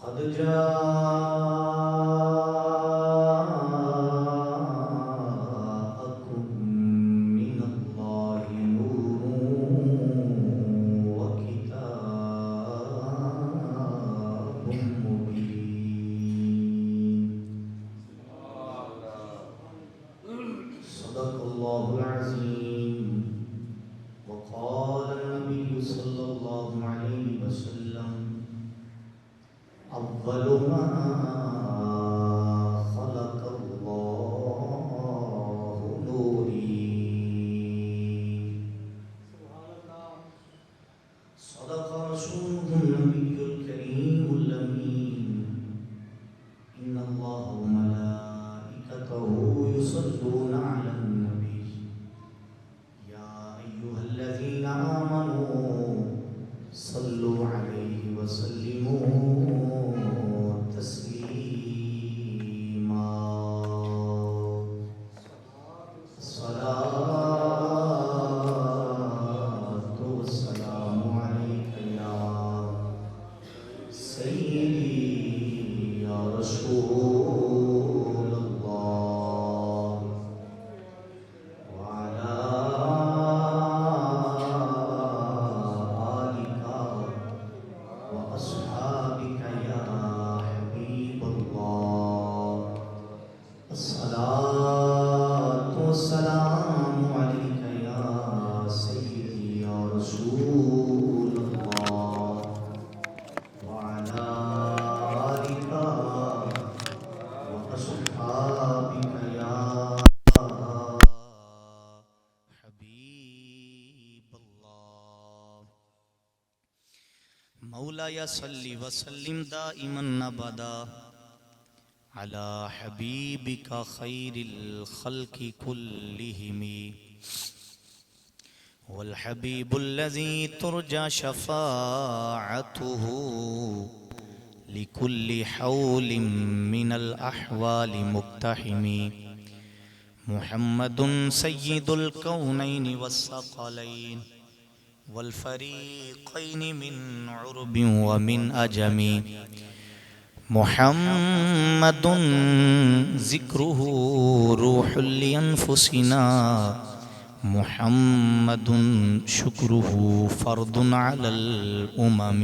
قد جاءكم من الله نور وكتاب مبين. صدق الله العظيم. وقال النبي صلى الله عليه وسلم: أول ما خلق الله نوري. صدق رسوله النبي الكريم الأمين. إن الله وملائكته يصلون على النبي يا أيها الذين آمنوا صلوا عليه وسلموا تسليما. الصلاة والسلام عليك يا سيدي يا رسول الله، وعلى آلك وأصحابك يا حبيب الله. الصلاة والسلام عليك يا سيدي يا رسول الله، وعلى آلك وأصحابك يا حبيب الله. مولاي صل وسلم دائما ابدا على حبيبك خير الخلق كلهم، والحبيب الذي ترجى شفاعته لكل حول من الأحوال مقتحم. محمد سيد الكونين والثقلين والفريقين من عرب ومن أجم. محمد ذكره روح لأنفسنا، محمد شکرہ فرد علی الامم.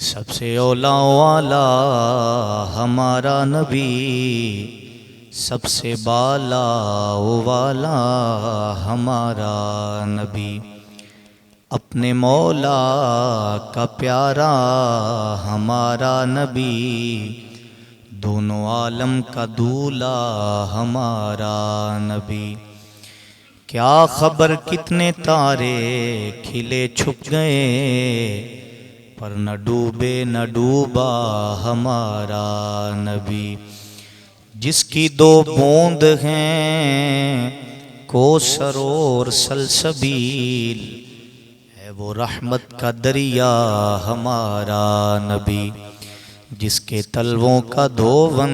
سب سے اولا والا ہمارا نبی، سب سے بالا والا ہمارا نبی، اپنے مولا کا پیارا ہمارا نبی، دونوں عالم کا دولا ہمارا نبی. کیا خبر کتنے تارے کھلے چھپ گئے، پر نہ ڈوبے نہ ڈوبا ہمارا نبی. جس کی دو بوند ہیں کوثر اور سلسبیل، ہے وہ رحمت کا دریا ہمارا نبی. جس کے تلووں کا دھوون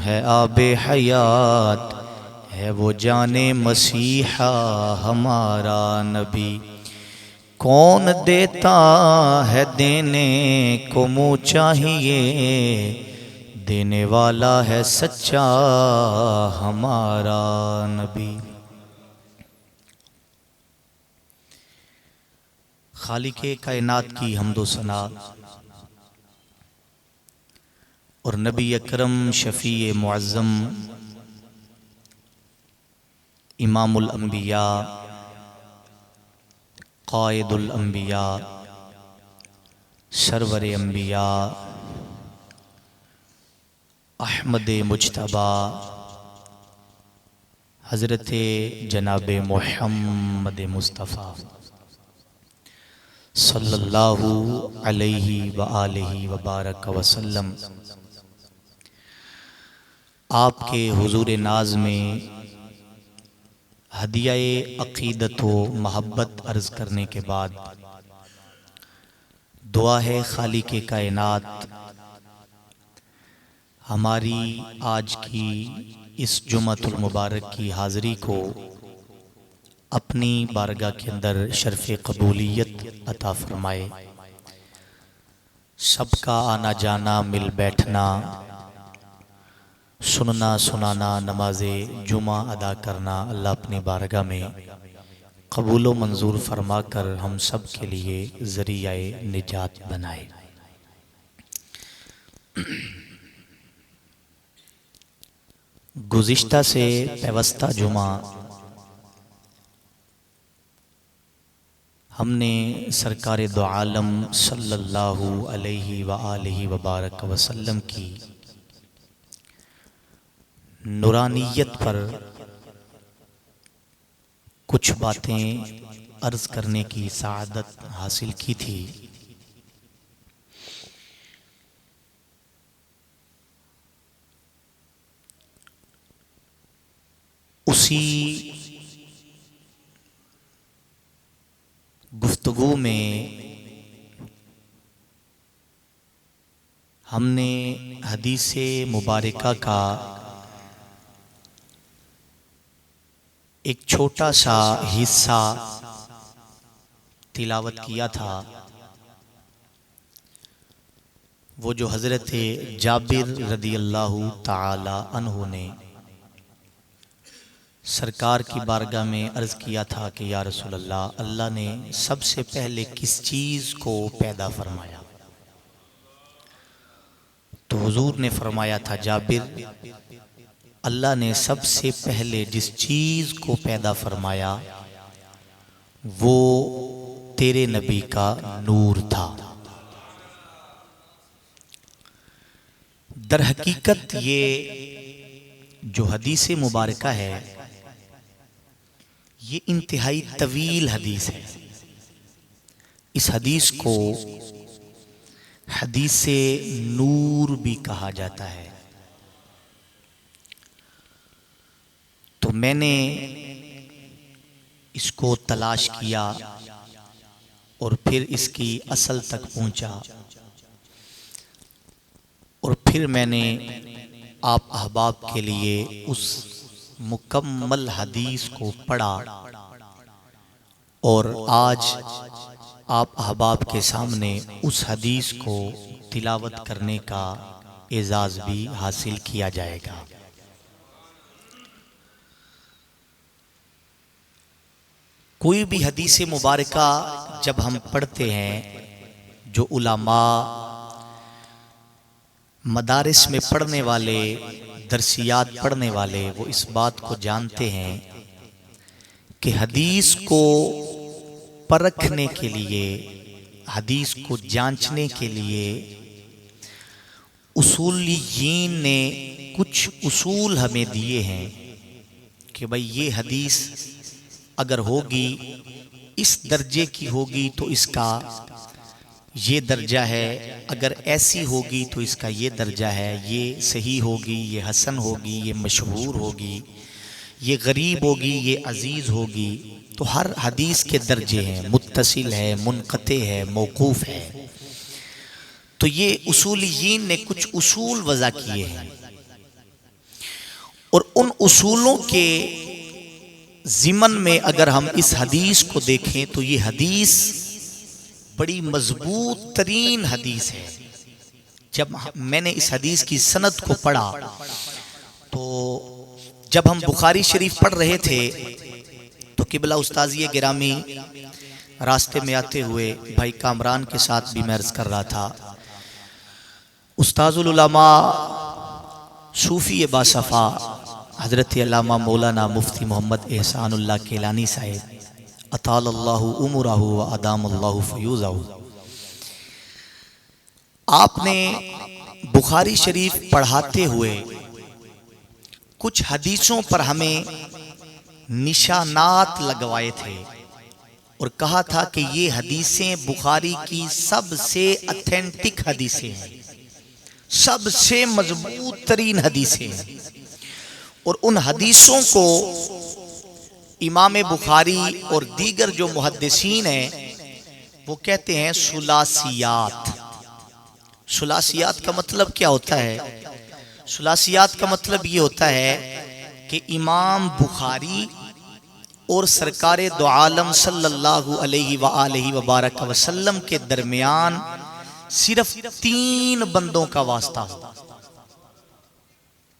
ہے آب حیات، ہے وہ جان مسیحا ہمارا نبی. کون دیتا ہے دینے کو منہ چاہیے، دینے والا ہے سچا ہمارا نبی. خالق کائنات کی حمد و ثنا اور نبی اکرم شفیع معظم امام الانبیاء قائد الانبیاء سرور انبیاء احمد مجتبی حضرت جناب محمد مصطفیٰ صلی اللہ علیہ وآلہ وبارک وسلم آپ کے حضور ناز میں ہدیہ عقیدت و محبت عرض کرنے کے بعد دعا ہے خالق کائنات ہماری آج کی اس جمعۃ المبارک کی حاضری کو اپنی بارگاہ کے اندر شرف قبولیت عطا فرمائے. سب کا آنا جانا مل بیٹھنا، سننا سنانا نماز جمعہ ادا کرنا اللہ اپنی بارگاہ میں قبول و منظور فرما کر ہم سب کے لیے ذریعہ نجات بنائے۔ گزشتہ سے پیوستہ جمعہ ہم نے سرکار دو عالم صلی اللہ علیہ وآلہ وبارک وسلم کی نورانیت پر کچھ باتیں عرض کرنے کی سعادت حاصل کی تھی۔ اسی گفتگو میں ہم نے حدیث مبارکہ کا ایک چھوٹا سا حصہ تلاوت کیا تھا، وہ جو حضرت جابر رضی اللہ تعالی عنہ نے سرکار کی بارگاہ میں عرض کیا تھا کہ یا رسول اللہ، اللہ نے سب سے پہلے کس چیز کو پیدا فرمایا؟ تو حضور نے فرمایا تھا جابر، اللہ نے سب سے پہلے جس چیز کو پیدا فرمایا وہ تیرے نبی کا نور تھا۔ در حقیقت یہ جو حدیث مبارکہ ہے یہ انتہائی طویل حدیث ہے۔ اس حدیث کو حدیث نور بھی کہا جاتا ہے۔ تو میں نے اس کو تلاش کیا اور پھر اس کی اصل تک پہنچا، اور پھر میں نے آپ احباب کے لیے اس مکمل حدیث کو پڑھا، اور آج آپ احباب کے سامنے اس حدیث کو تلاوت کرنے کا اعزاز بھی حاصل کیا جائے گا۔ کوئی بھی حدیث مبارکہ جب ہم پڑھتے ہیں، جو علماء مدارس میں پڑھنے والے، درسیات پڑھنے والے، وہ اس بات کو جانتے ہیں کہ حدیث کو پرکھنے کے لیے، حدیث کو جانچنے کے لیے اصولیین نے کچھ اصول ہمیں دیے ہیں کہ بھئی یہ حدیث اگر ہوگی، اس درجے کی ہوگی تو اس کا یہ درجہ ہے، اگر ایسی ہوگی تو اس کا یہ درجہ ہے، یہ صحیح ہوگی، یہ حسن ہوگی، یہ مشہور ہوگی، یہ غریب ہوگی، یہ عزیز ہوگی۔ تو ہر حدیث کے درجے ہیں، متصل ہے، منقطع ہے، موقوف ہے۔ تو یہ اصولیین نے کچھ اصول وضع کیے ہیں، اور ان اصولوں کے ضمن میں اگر ہم اس حدیث کو دیکھیں تو یہ حدیث بڑی مضبوط ترین حدیث ہے۔ جب میں نے اس حدیث کی سند کو پڑھا تو جب ہم بخاری شریف پڑھ رہے تھے تو قبلہ استاذی گرامی راستے میں آتے ہوئے بھائی کامران کے ساتھ بھی میں عرض کر رہا تھا، استاذ العلماء صوفی باصفا حضرت علامہ مولانا مفتی محمد احسان اللہ کیلانی صاحب اطال اللہ عمرہ و ادام اللہ فیوزہ، آپ نے بخاری شریف پڑھاتے ہوئے کچھ حدیثوں پر ہمیں نشانات لگوائے تھے اور کہا تھا کہ یہ حدیثیں بخاری کی سب سے اتھینٹک حدیثیں ہیں، سب سے مضبوط ترین حدیثیں ہیں، اور ان حدیثوں کو امام بخاری اور دیگر جو محدثین ہیں وہ کہتے ہیں ثلاثیات۔ ثلاثیات کا مطلب کیا ہوتا ہے؟ ثلاثیات کا مطلب یہ ہوتا ہے کہ امام بخاری اور سرکار دو عالم صلی اللہ علیہ وآلہ وبارک وسلم کے درمیان صرف 3 بندوں کا واسطہ ہو،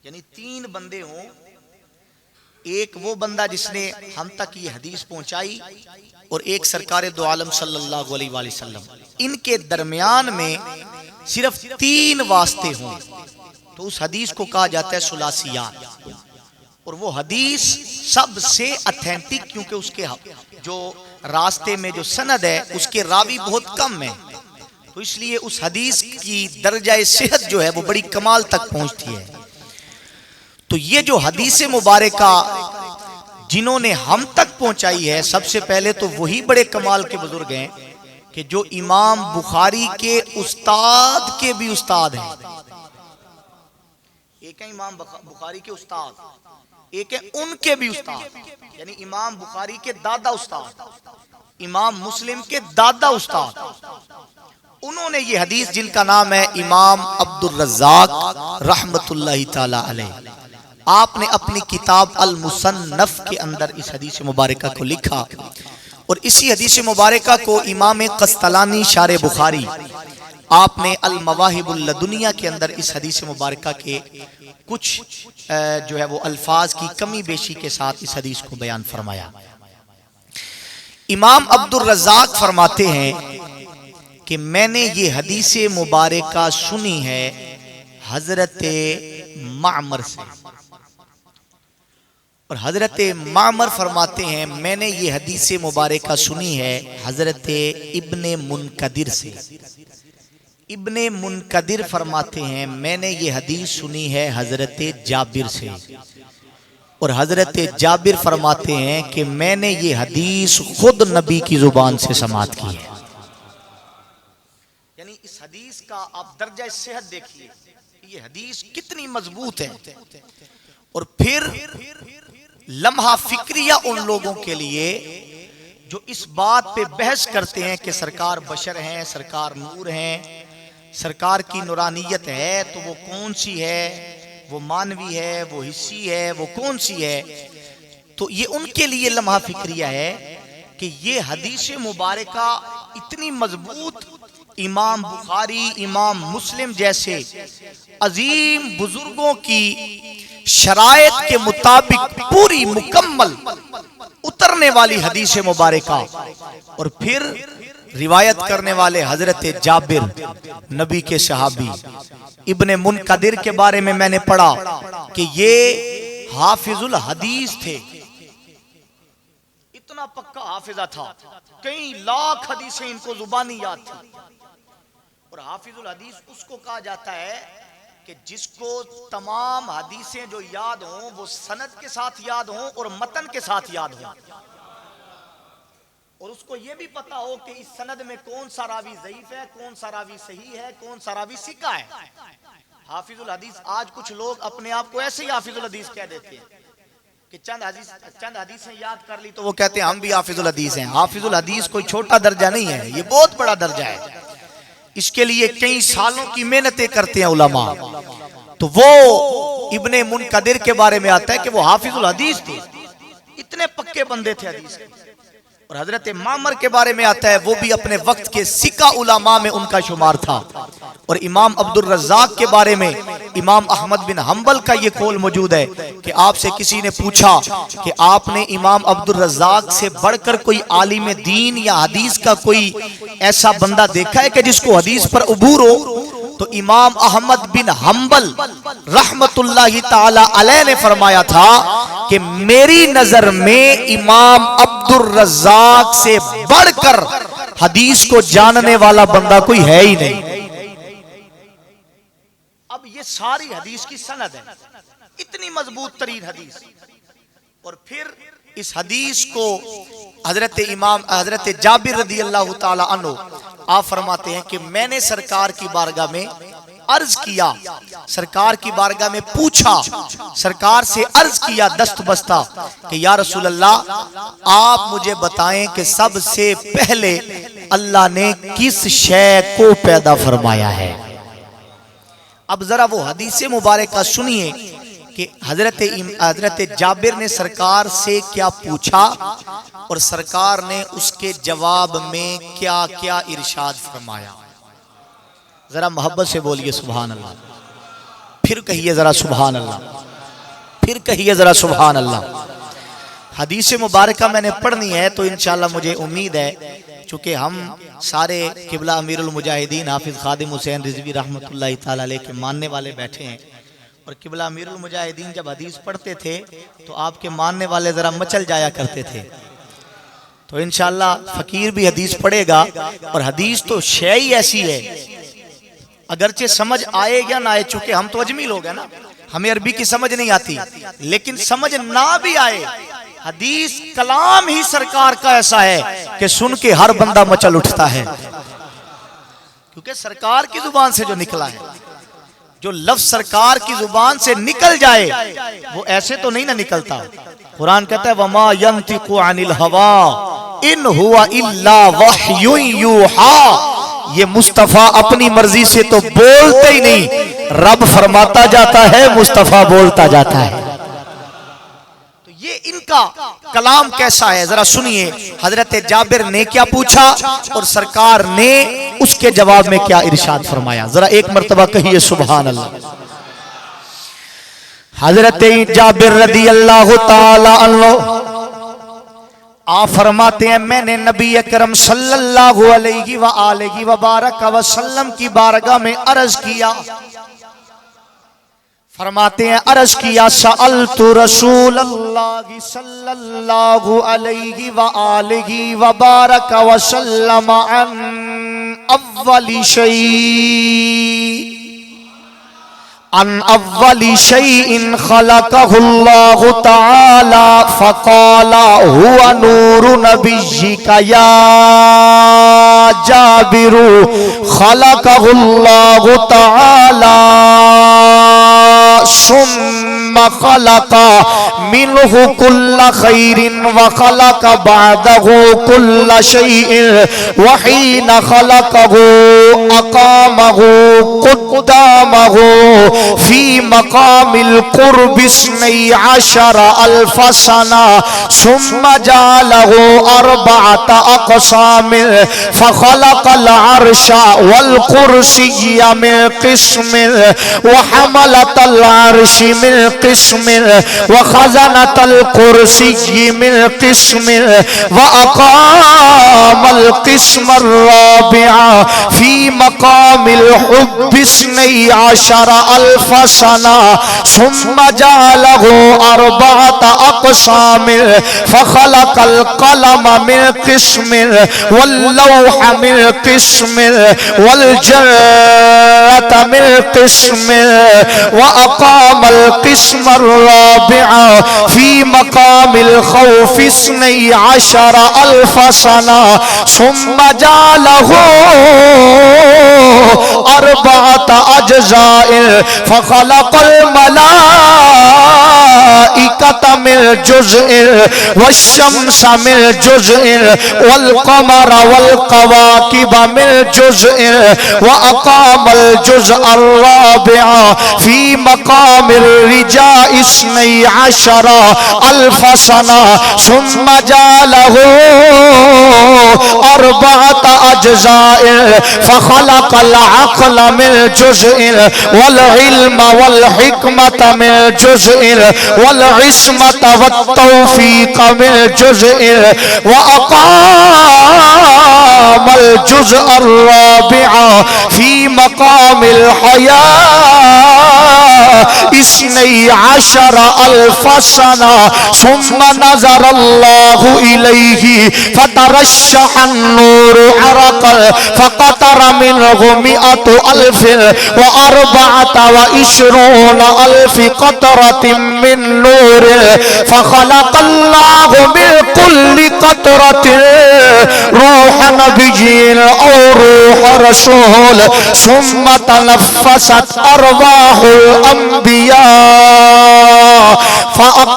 یعنی 3 بندے ہوں، ایک وہ بندہ جس نے ہم تک یہ حدیث پہنچائی، اور ایک سرکار دو عالم صلی اللہ علیہ وآلہ وسلم، ان کے درمیان میں صرف 3 واسطے ہوں تو اس حدیث کو کہا جاتا ہے ثلاثیات۔ اور وہ حدیث سب سے اتھینٹک، کیونکہ اس کے جو راستے میں جو سند ہے اس کے راوی بہت کم ہیں، تو اس لیے اس حدیث کی درجہ صحت جو ہے وہ بڑی کمال تک پہنچتی ہے۔ تو یہ جو حدیث مبارکہ جنہوں نے ہم تک پہنچائی ہے، سب سے پہلے تو وہی بڑے کمال کے بزرگ ہیں کہ جو امام بخاری کے استاد کے بھی استاد ہیں۔ ایک ہے امام بخاری کے استاد، ایک ہے ان کے بھی استاد، یعنی امام بخاری کے دادا استاد، امام مسلم کے دادا استاد، انہوں نے یہ حدیث، جن کا نام ہے امام عبدالرزاق رحمت اللہ تعالی علیہ، آپ نے اپنی کتاب المصنف کے اندر اس حدیث مبارکہ کو لکھا، اور اسی حدیث مبارکہ کو امام قسطلانی شارح بخاری، آپ نے المواہب اللدنیہ کے اندر اس حدیث مبارکہ کے کچھ جو ہے وہ الفاظ کی کمی بیشی کے ساتھ اس حدیث کو بیان فرمایا۔ امام عبدالرزاق فرماتے ہیں کہ میں نے یہ حدیث مبارکہ سنی ہے حضرت معمر سے، اور حضرت معمر فرماتے ہیں میں نے یہ حدیث مبارکہ سنی ہے حضرت ابن منقدر سے۔ ابن منقدر فرماتے ہیں میں نے یہ حدیث سنی ہے حضرت جابر سے، اور حضرت جابر فرماتے ہیں کہ میں نے یہ حدیث خود نبی کی زبان سے سماعت کی ہے۔ یعنی اس حدیث کا آپ درجہ صحت دیکھیے، یہ حدیث کتنی مضبوط ہے۔ اور پھر لمحہ فکریہ ان لوگوں کے لیے جو اس بات پہ بحث کرتے ہیں کہ سرکار بشر ہیں، سرکار نور ہیں، سرکار کی نورانیت ہے تو وہ کون سی ہے، وہ مانوی ہے، وہ حصی ہے، وہ کون سی ہے، تو یہ ان کے لیے لمحہ فکریہ ہے کہ یہ حدیث مبارکہ اتنی مضبوط، امام بخاری، امام مسلم جیسے عظیم بزرگوں کی شرائط کے مطابق پوری مکمل اترنے والی حدیث مبارکہ، اور پھر روایت کرنے والے حضرت جابر نبی کے صحابی۔ ابن منقدر کے بارے میں نے پڑھا کہ یہ حافظ الحدیث تھے، اتنا پکا حافظہ تھا، کئی لاکھ حدیثیں ان کو زبانی یاد تھی۔ اور حافظ الحدیث اس کو کہا جاتا ہے کہ جس کو تمام حدیثیں جو یاد ہوں وہ سند کے ساتھ یاد ہوں اور متن کے ساتھ یاد ہوں، اور اس کو یہ بھی پتا ہو کہ اس سند میں کون سا راوی ضعیف ہے، کون سا راوی صحیح ہے، کون سا راوی ثقہ ہے۔ حافظ الحدیث، آج کچھ لوگ اپنے آپ کو ایسے ہی حافظ الحدیث کہہ دیتے ہیں کہ چند حدیثیں یاد کر لی تو وہ کہتے ہیں ہم بھی حافظ الحدیث ہیں۔ حافظ الحدیث کوئی چھوٹا درجہ نہیں ہے، یہ بہت بڑا درجہ ہے، اس کے لیے کئی سالوں کی محنتیں کرتے ہیں علماء۔ تو وہ ابن منقدر کے بارے میں آتا ہے کہ وہ حافظ الحدیث تھے، اتنے پکے بندے تھے حدیث کے۔ اور حضرت معمر کے بارے میں آتا ہے وہ بھی اپنے وقت کے ثقہ علماء میں ان کا شمار تھا۔ اور امام عبدالرزاق کے بارے میں امام احمد بن حنبل کا یہ قول موجود ہے کہ آپ سے کسی نے پوچھا کہ آپ نے امام عبدالرزاق سے بڑھ کر کوئی عالم دین یا حدیث کا کوئی ایسا بندہ دیکھا ہے کہ جس کو حدیث پر عبور ہو؟ تو امام احمد بن حنبل رحمت اللہ تعالی علیہ نے فرمایا تھا کہ میری نظر میں امام عبدالرزاق سے بڑھ کر حدیث کو جاننے والا بندہ کوئی ہے ہی نہیں۔ اب یہ ساری حدیث کی سند ہے، اتنی مضبوط ترین حدیث، اور پھر اس حدیث کو حضرت جابر رضی اللہ تعالی عنہ آپ فرماتے ہیں کہ میں نے سرکار کی بارگاہ میں عرض کیا، سرکار کی بارگاہ میں پوچھا، سرکار سے عرض کیا دست بستہ کہ یا رسول اللہ آپ مجھے بتائیں کہ سب سے پہلے اللہ نے کس شے کو پیدا فرمایا ہے۔ اب ذرا وہ حدیث مبارکہ سنیے کہ حضرت جابر نے سرکار سے کیا پوچھا اور سرکار نے اس کے جواب میں کیا کیا ارشاد فرمایا۔ ذرا محبت سے بولیے سبحان اللہ، پھر کہیے ذرا سبحان اللہ، پھر کہیے ذرا سبحان اللہ۔ حدیث مبارکہ میں نے پڑھنی ہے تو انشاءاللہ مجھے امید ہے چونکہ ہم سارے قبلہ امیر المجاہدین حافظ خادم حسین رضوی رحمۃ اللہ تعالی علیہ کے ماننے والے بیٹھے ہیں، اور قبلہ امیر المجاہدین جب حدیث پڑھتے تھے تو آپ کے ماننے والے ذرا مچل جایا کرتے تھے، تو انشاءاللہ فقیر بھی حدیث پڑھے گا۔ اور حدیث تو شے ہی ایسی ہے، اگرچہ سمجھ آئے یا نہ آئے، چونکہ ہم تو اجمی لوگ ہیں نا، ہمیں عربی کی سمجھ نہیں آتی، لیکن سمجھ نہ بھی آئے، حدیث کلام ہی سرکار کا ایسا ہے کہ سن کے ہر بندہ مچل اٹھتا ہے، کیونکہ سرکار کی زبان سے جو نکلا ہے، جو لفظ سرکار کی زبان سے نکل جائے وہ ایسے تو نہیں نہ نکلتا۔ قرآن کہتا ہے وَمَا يَنْتِقُ عَنِ الْهَوَىٰ إِنْ هُوَ إِلَّا وَحْيٌ يُوحَىٰ، یہ مصطفیٰ اپنی مرضی سے تو بولتے ہی نہیں، رب فرماتا جاتا ہے، مصطفیٰ بولتا جاتا ہے۔ تو یہ ان کا کلام کیسا ہے ذرا سنیے، حضرت جابر نے کیا پوچھا اور سرکار نے اس کے جواب میں کیا ارشاد فرمایا، ذرا ایک مرتبہ کہیے سبحان اللہ۔ حضرت جابر رضی اللہ تعالی عنہ آپ فرماتے ہیں میں نے نبی اکرم صلی اللہ علیہ وآلہ وبارک وسلم کی بارگاہ میں عرض کیا، فرماتے ہیں عرض کیا سألت رسول اللہ صلی اللہ علیہ وآلہ وبارک وسلم عن اول شيء خلقه الله تعالى فقال هو نور نبيك يا جابر خلقه الله تعالى ثم خلق منه كل خير وخلق بعده كل شيء وحين خلقه أقامه قدامه في مقام القرب 12,000 سنة ثم جعله 4 أقسام فخلق العرش والكرسي من قسم وحملة العرش من قسم وخزنة الكرسي من قسم وأقام القسم الرابع في مقام الحب 12,000 سنة ثم جعله 4 أقسام فخلق القلم من قسم واللوح من قسم والجرة من قسم وأقام القسم الرابع في مقام الخوف 12,000 سنة ثم جعله 4 أجزاء فخلق الملائكة من جزء والشمس من جزء والقمر والكواكب من جزء وأقام الجزء الرابع في مقام الرجاء 12,000 سنة ثم جعله 4 أجزاء فخلق العقل من جزء والعلم والحكمة من جزء والعصمة والتوفيق من جزء وأقام الجزء الرابع في مقام الحياة 12,000 سنة ثم نظر الله إليه فترشح النور عرقا فقطر منه 124,000 قطرة من نور فخلق الله من كل قطرة روح نبي أو روح رسول ثم تنفست أرواح الأنبياء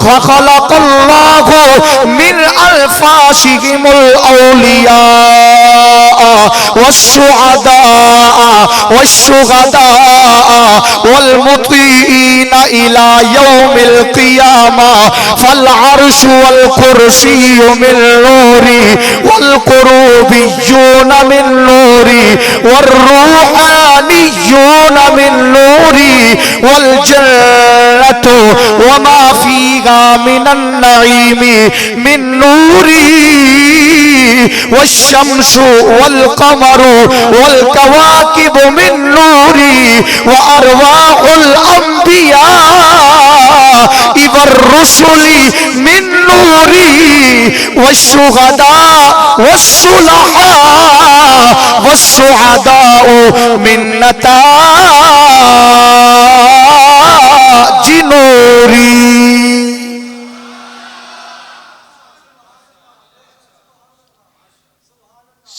فخلق الله من أنفاسهم الأولياء والسعداء والشهداء والمطيعين إلى يوم القيامة فالعرش والكرسي من نور والكروبي النبیون من نوری والروحانیون من نوری والجنة وما فيها من النعيم من نوری والشمس والقمر والكواكب من نوری وأرواح الأنبياء والرسل من نوری والشهداء والصلحاء والسعداء من نتاج نوری.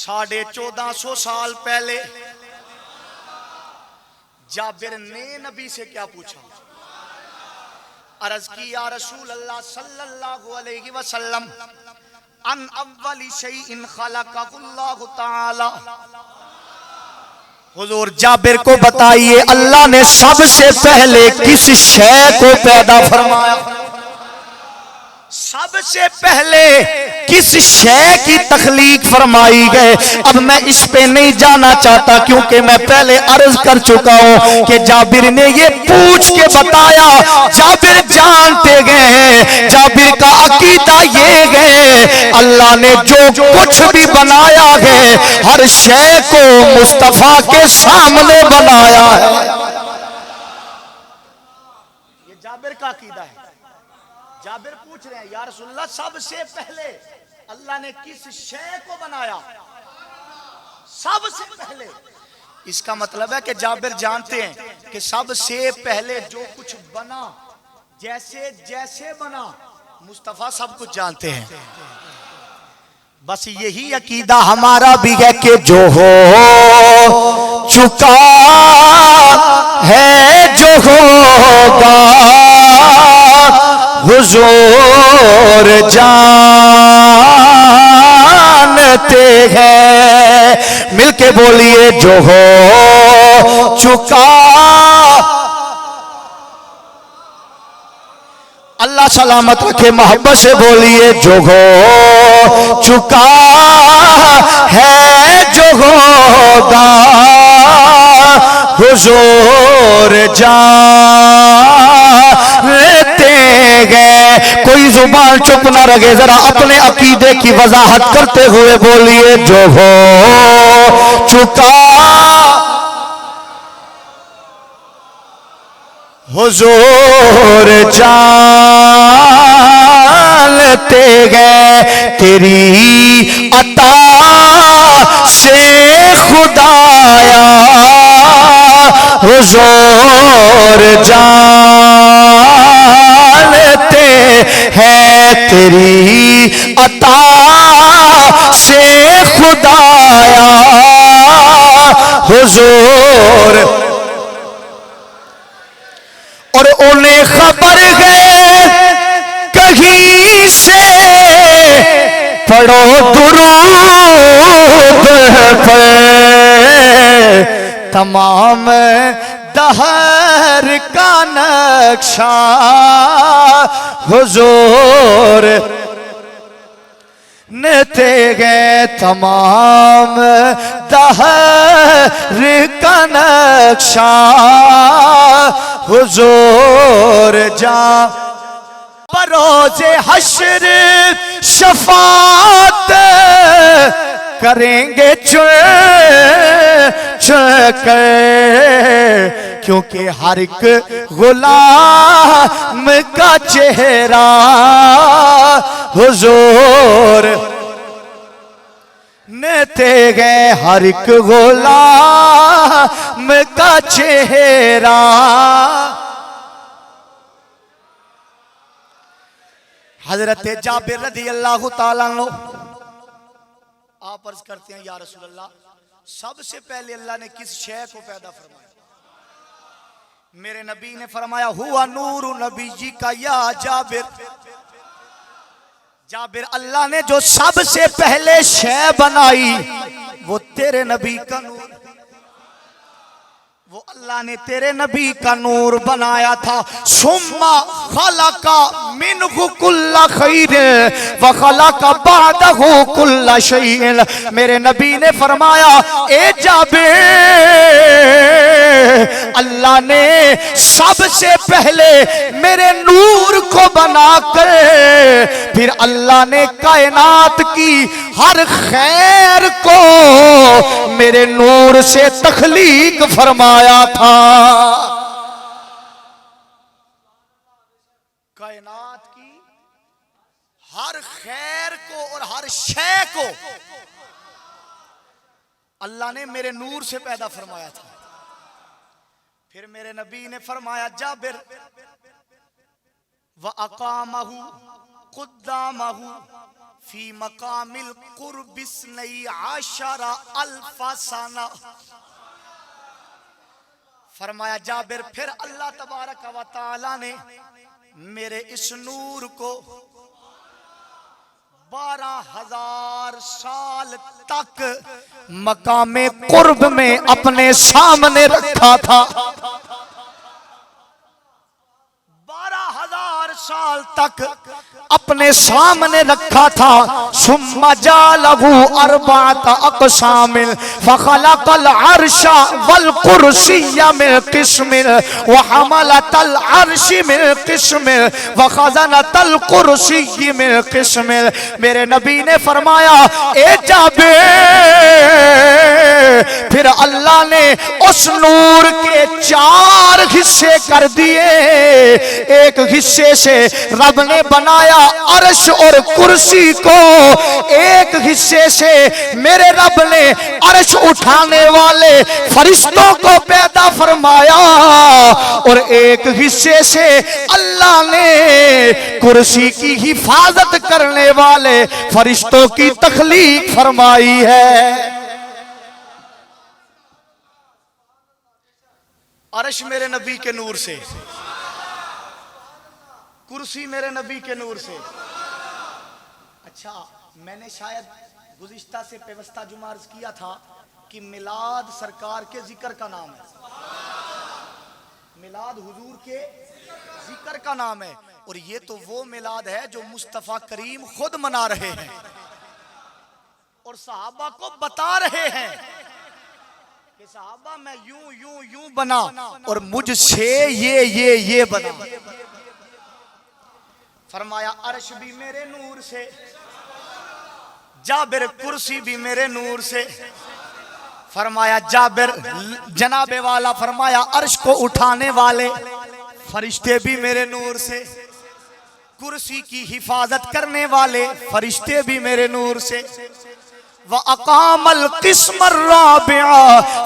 1450 سال پہلے جابر نے نبی سے کیا پوچھا؟ عرض کی یا رسول اللہ صلی اللہ علیہ وسلم ان اول شیء خلقہ اللہ تعالی. حضور جابر کو بتائیے اللہ نے سب سے پہلے کس شے کو پیدا فرمایا؟ سب سے پہلے کس شے کی تخلیق فرمائی گئے؟ اب میں اس پہ نہیں جانا چاہتا کیونکہ میں پہلے عرض کر چکا ہوں کہ جابر نے یہ پوچھ کے بتایا. جابر جانتے گئے, جابر کا عقیدہ یہ گئے اللہ نے جو کچھ بھی بنایا ہے ہر شے کو مصطفیٰ کے سامنے بنایا ہے. یہ جابر کا عقیدہ ہے. جابر پوچھ رہے ہیں یا رسول اللہ سب سے پہلے اللہ نے کس شے کو بنایا؟ سب سے پہلے. اس کا مطلب ہے کہ جابر جانتے ہیں کہ سب سے پہلے جو کچھ بنا جیسے جیسے بنا مصطفیٰ سب کچھ جانتے ہیں. بس یہی عقیدہ ہمارا بھی ہے کہ جو ہو چکا ہے جو ہوگا حضور جانتے ہیں. مل کے بولیے جو ہو چکا. اللہ سلامت رکھے, محبت سے بولیے جو ہو چکا ہے جو ہوگا حضور جانتے گئے. کوئی زبان چپ نہ رہے, ذرا اپنے عقیدے کی وضاحت کرتے ہوئے بولیے جو ہو چکا حضور جانتے گئے. تیری عطا سے خدایا حضور جانتے ہیں. تیری عطا سے خدایا حضور. اور انہیں خبر گئے کہیں سے پڑھو درود پر تمام دہر کا نقشہ حضور نتے گئے. تمام دہر کا نقشہ حضور جان. بروز حشر شفاعت کریں گے چن کر کیونکہ ہر ایک غلام کا چہرہ حضور نتے گئے. ہر ایک غلام کا چہرہ. حضرت جابر رضی اللہ تعالیٰ عنہ آپ عرض کرتے ہیں یا رسول اللہ سب سے پہلے اللہ نے کس شے کو پیدا فرمایا؟ میرے نبی نے فرمایا ہوا نور نبی جی کا یا جابر. جابر اللہ نے جو سب سے پہلے شے بنائی وہ تیرے نبی کا نور, وہ اللہ نے تیرے نبی کا نور بنایا تھا. ثم خلق منہ کل خیر وخلق بعدہ کل شیء. میرے نبی نے فرمایا اے جابر، اللہ نے سب سے پہلے میرے نور کو بنا کر پھر اللہ نے کائنات کی ہر خیر کو میرے نور سے تخلیق فرمایا تھا. کائنات کی ہر خیر کو اور ہر شے کو اللہ نے میرے نور سے پیدا فرمایا تھا. پھر میرے نبی نے فرمایا جابر وَأَقَامَهُ قُدَّامَهُ فِي مَقَامِ الْقُرْبِ 12,000 سَنَةً. فرمایا جابر پھر اللہ تبارک و تعالی نے میرے اس نور کو 12,000 سال تک مقام قرب میں اپنے سامنے رکھا تھا. 12,000 سال تک اپنے سامنے رکھا تھا. ثم جعلہ 4 اقسام فخلق العرش والکرسی من قسم وحملۃ العرش من قسم وخزنۃ الکرسی من قسم. میرے نبی نے فرمایا اے جابر، پھر اللہ نے اس نور کے 4 حصے کر دیے. ایک حصے سے رب نے بنایا عرش اور کرسی کو، ایک حصے سے میرے رب نے عرش اٹھانے والے فرشتوں کو پیدا فرمایا، اور ایک حصے سے اللہ نے کرسی کی حفاظت کرنے والے فرشتوں کی تخلیق فرمائی ہے. عرش میرے نبی کے نور سے، کرسی میرے نبی کے نور سے. اچھا، میں نے شاید گزشتہ سے پیوستہ جمعہ عرض کیا تھا کہ میلاد سرکار کے ذکر کا نام ہے. میلاد حضور کے ذکر کا نام ہے، اور یہ تو وہ میلاد ہے جو مصطفیٰ کریم خود منا رہے ہیں اور صحابہ کو بتا رہے ہیں کہ صحابہ میں یوں بنا اور مجھ سے یہ بنا. فرمایا عرش بھی میرے نور سے، جابر کرسی بھی میرے نور سے. فرمایا جابر جناب والا، فرمایا عرش کو اٹھانے والے فرشتے بھی میرے نور سے، کرسی کی حفاظت کرنے والے فرشتے بھی میرے نور سے. وَأَقَامَ الْقِسْمَ الرَّابِعَ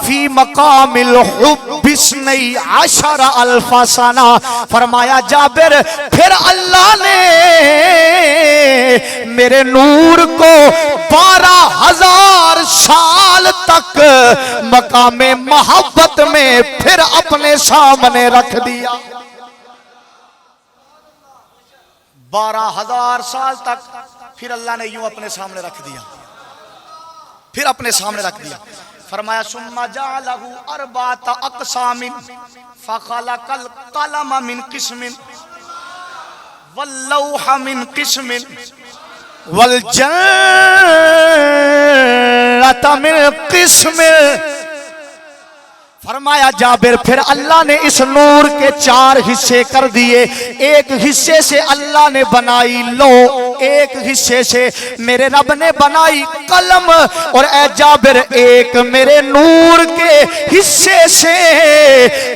فِي مَقَامِ الْحُبِّ 12,000 سَنَةً. فرمایا جابر پھر اللہ نے میرے نور کو 12,000 سال تک مقام محبت میں پھر اپنے سامنے رکھ دیا. 12,000 سال تک پھر اللہ نے یوں اپنے سامنے رکھ دیا، پھر اپنے سامنے رکھ دیا. فرمایا ثم جعلہ 4 اقسام فخلق القلم من قسم واللوح من قسم والجنة من قسم. فرمایا جابر پھر اللہ نے اس نور کے 4 حصے کر دیے. ایک حصے سے اللہ نے بنائی لو، ایک حصے سے میرے رب نے بنائی قلم، اور اے جابر ایک میرے نور کے حصے سے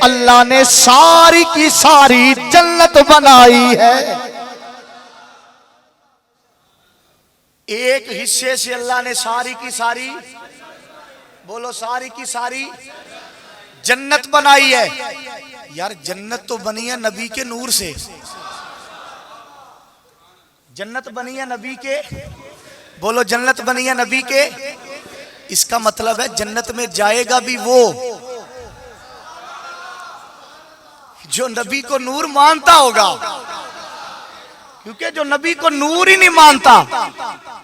اللہ نے ساری کی ساری جنت بنائی ہے. ایک حصے سے اللہ نے ساری کی ساری، بولو ساری کی ساری جنت بنائی ہے. یار جنت تو بنی ہے نبی کے نور سے، جنت بنی ہے نبی کے، بولو جنت بنی ہے نبی کے. اس کا مطلب ہے جنت میں جائے گا بھی وہ جو نبی کو نور مانتا ہوگا، کیونکہ جو نبی کو نور ہی نہیں مانتا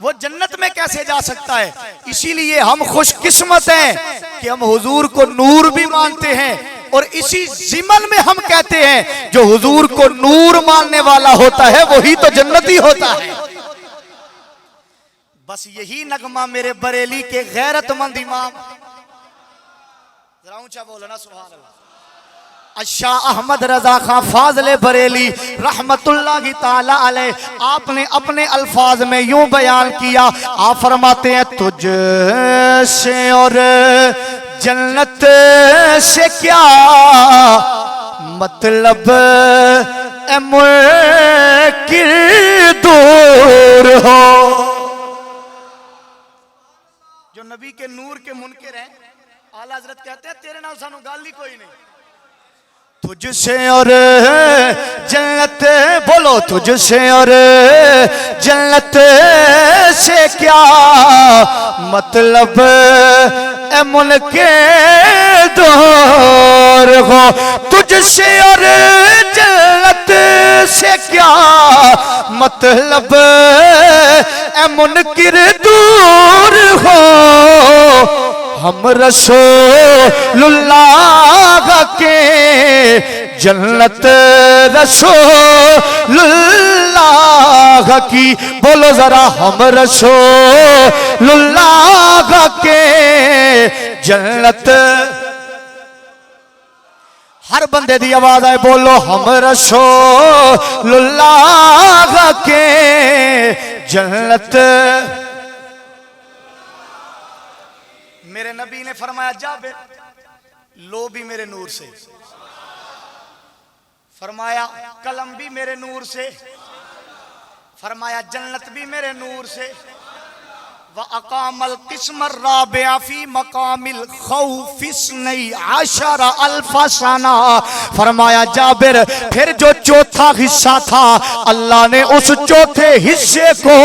وہ جنت میں کیسے جا سکتا ہے. اسی لیے ہم خوش قسمت ہیں کہ ہم حضور کو نور بھی مانتے ہیں اور اسی ضمن میں ہم کہتے ہیں جو حضور کو نور ماننے والا ہوتا ہے وہی تو جنتی ہوتا ہے. بس یہی نغمہ میرے بریلی کے غیرت مند امام ذرا اونچا بولو نا سبحان اللہ شاہ احمد رضا خان فاضل بریلی رحمت اللہ تعالی علیہ آپ نے اپنے الفاظ میں یوں بیان کیا. آپ فرماتے ہیں تجھ سے اور جنت سے کیا مطلب اے منکر دور ہو. جو نبی کے نور کے منکر ہیں اعلیٰ حضرت کہتے ہیں تیرے نال سانو گل ہی کوئی نہیں. تجھ سے اور جنت بولو تجھ سے اور جنت سے کیا مطلب اے منکر دور ہو. تجھ سے اور جنت سے کیا مطلب اے منکر دور ہو. ہم رسول اللہ کے جنت رسول اللہ کی بولو ذرا ہم رسول اللہ کے جنت. ہر بندے دی آواز آئے بولو ہم رسول اللہ کے جنت. میرے نبی نے فرمایا جابر لو بھی میرے نور سے, فرمایا قلم بھی میرے نور سے, فرمایا جنت بھی میرے نور سے. وَأَقَامَ الْقِسْمَ الرَّابِعَ فِي مَقَامِ الْخَوْفِ اثْنَيْ عَشَرَ أَلْفَ سَنَةً. فرمایا جابر پھر جو چوتھا حصہ تھا اللہ نے اس چوتھے حصے کو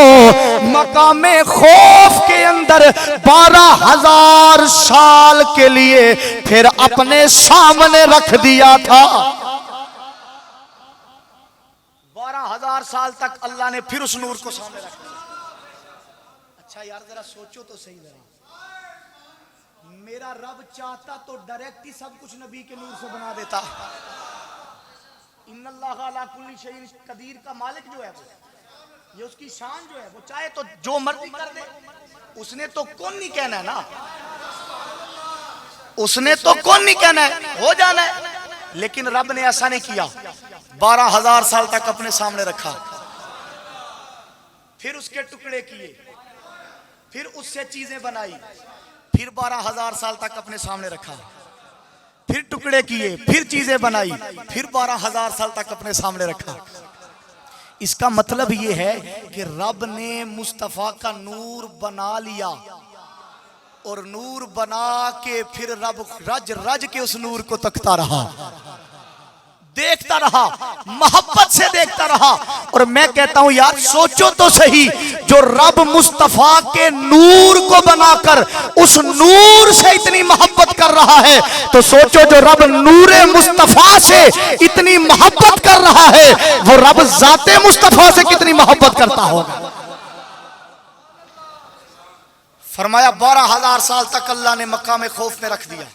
مقام خوف کے اندر 12,000 سال کے لیے پھر اپنے سامنے رکھ دیا تھا. 12,000 سال تک اللہ نے پھر اس نور کو سامنے رکھ دیا. اچھا یار ذرا سوچو تو صحیح ذرا, میرا رب چاہتا تو ڈائریکٹ ہی سب کچھ نبی کے نور سے بنا دیتا. ان اللہ علی کل شیء قدیر کا مالک جو ہے یہ اس کی شان جو ہے, وہ چاہے تو جو مرضی کر دے. اس نے تو کون نہیں کہنا ہے نا, اس نے تو کون نہیں کہنا ہے, ہو جانا ہے. لیکن رب نے ایسا نہیں کیا, 12,000 سال تک اپنے سامنے رکھا, پھر اس کے ٹکڑے کیے, پھر اس سے چیزیں بنائی, پھر 12,000 سال تک اپنے سامنے رکھا, پھر ٹکڑے کیے, پھر چیزیں بنائی, پھر 12,000 سال تک اپنے سامنے رکھا. اس کا مطلب یہ ہے کہ رب نے مصطفیٰ کا نور بنا لیا اور نور بنا کے پھر رب رج رج کے اس نور کو تکتا رہا, دیکھتا رہا, محبت سے دیکھتا رہا. اور میں کہتا ہوں یار سوچو تو صحیح, جو رب مصطفیٰ کے نور کو بنا کر اس نور سے اتنی محبت کر رہا ہے تو سوچو جو رب نور مصطفیٰ سے اتنی محبت کر رہا ہے وہ رب ذات مصطفیٰ سے کتنی محبت کرتا ہوگا. فرمایا 12,000 سال تک اللہ نے مقام خوف میں رکھ دیا.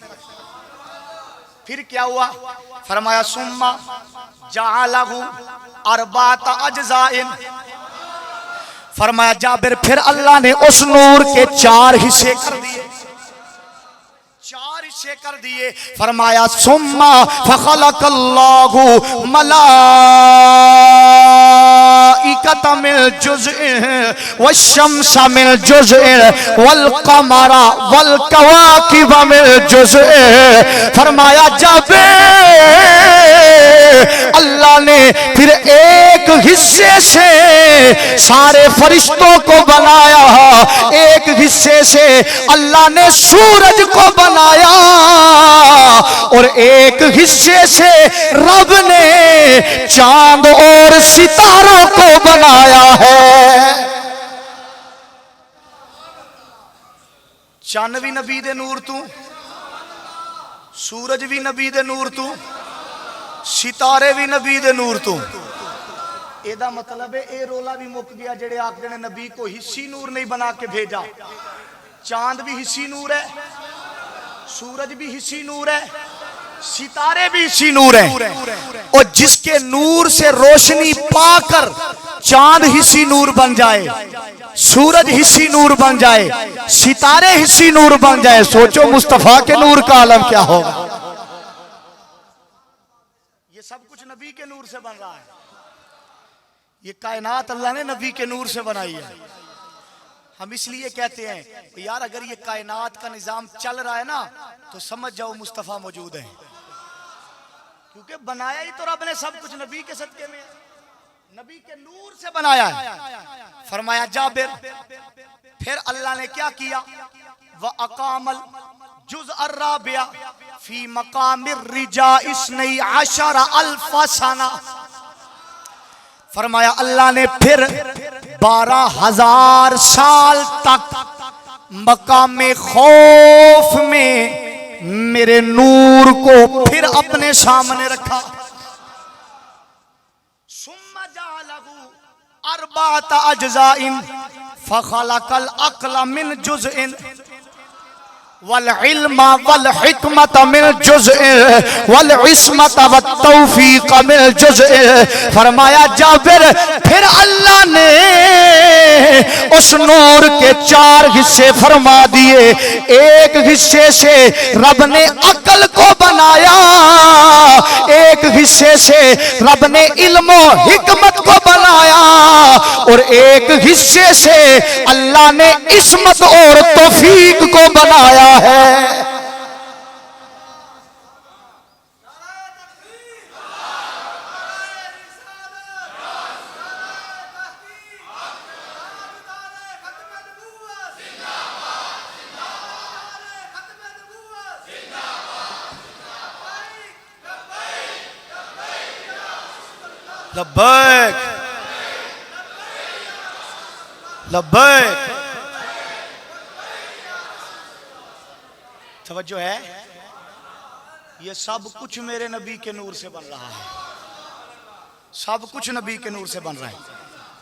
پھر کیا ہوا؟ فرمایا ثم جعلہ 4 اجزاء. فرمایا جابر پھر اللہ نے اس نور کے 4 حصے کر دیے, 4 حصے کر دیے. فرمایا ثم فخلق اللہ ملائکۃ من جزء والشمس من جزء والقمر والکواکب من جزء. فرمایا جابر اللہ نے پھر ایک حصے سے سارے فرشتوں کو بنایا, ایک حصے سے اللہ نے سورج کو بنایا اور ایک حصے سے رب نے چاند اور ستاروں کو بنایا ہے. چاند بھی نبی دے نور تو, سورج بھی نبی دے نور تو, ستارے بھی نبی دے نور تو. اے دا مطلب ہے اے رولا بھی مک گیا جڑے آخر نے نبی کو حصی نور نہیں بنا کے بھیجا. چاند بھی حصی نور ہے, سورج بھی حصی نور ہے, ستارے بھی اسی نور ہیں، اور جس کے نور سے روشنی پا کر چاند حصی نور بن جائے، سورج حصی نور بن جائے، ستارے حصی نور بن جائے، سوچو مصطفیٰ کے نور کا عالم کیا ہوگا۔ یہ سب کچھ نبی کے نور سے بن رہا ہے، یہ کائنات اللہ نے نبی کے نور سے بنائی ہے۔ ہم اس لیے کہتے ہیں یار اگر یہ کائنات کا نظام چل رہا ہے نا تو سمجھ جاؤ مصطفیٰ موجود ہے، کیونکہ بنایا ہی تو رب نے سب کچھ نبی کے صدقے میں، نبی کے نور سے بنایا ہے۔ فرمایا جابر پھر اللہ نے کیا کیا، وَأَقَامَ الْجُزْءَ الرَّابِعَ فِي مَقَامِ الرِّجَاءِ 12,000 سنہ، فرمایا اللہ نے پھر 12,000 سال تک مقام خوف میں میرے نور کو پھر اپنے سامنے رکھا۔ ثم جعلہ 4 اجزاء فخلق العقل من جزء والعلم والحکمت من جزء والعصمت والتوفیق من جزء۔ فرمایا جابر پھر اللہ نے اس نور کے 4 حصے فرما دیے، ایک حصے سے رب نے عقل کو بنایا، ایک حصے سے رب نے علم و حکمت کو بنایا، اور ایک حصے سے اللہ نے عصمت اور توفیق کو بنایا ہے۔ لبیک لبیک، توجہ ہے، یہ سب کچھ میرے نبی کے نور سے بن رہا ہے، سب کچھ نبی کے نور سے بن رہا ہے۔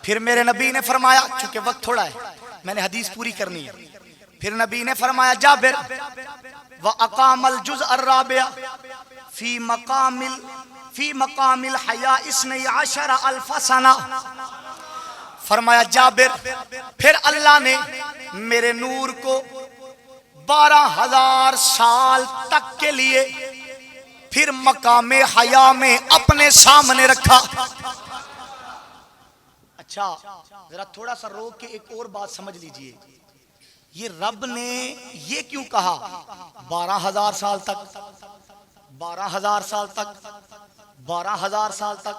پھر میرے نبی نے فرمایا، چونکہ وقت تھوڑا ہے میں نے حدیث پوری کرنی ہے، پھر نبی نے فرمایا جابر وَأَقَامَ الْجُزْءَ الرَّابِعَ فِي مقام الحیاء 12,000 سنہ، فرمایا جابر پھر اللہ نے میرے نور کو 12,000 سال تک کے لیے پھر مقام حیا میں اپنے سامنے رکھا۔ اچھا ذرا تھوڑا سا روک کے ایک اور بات سمجھ لیجئے، یہ رب نے یہ کیوں کہا 12,000 سال تک، 12,000 سال تک، 12,000 سال تک،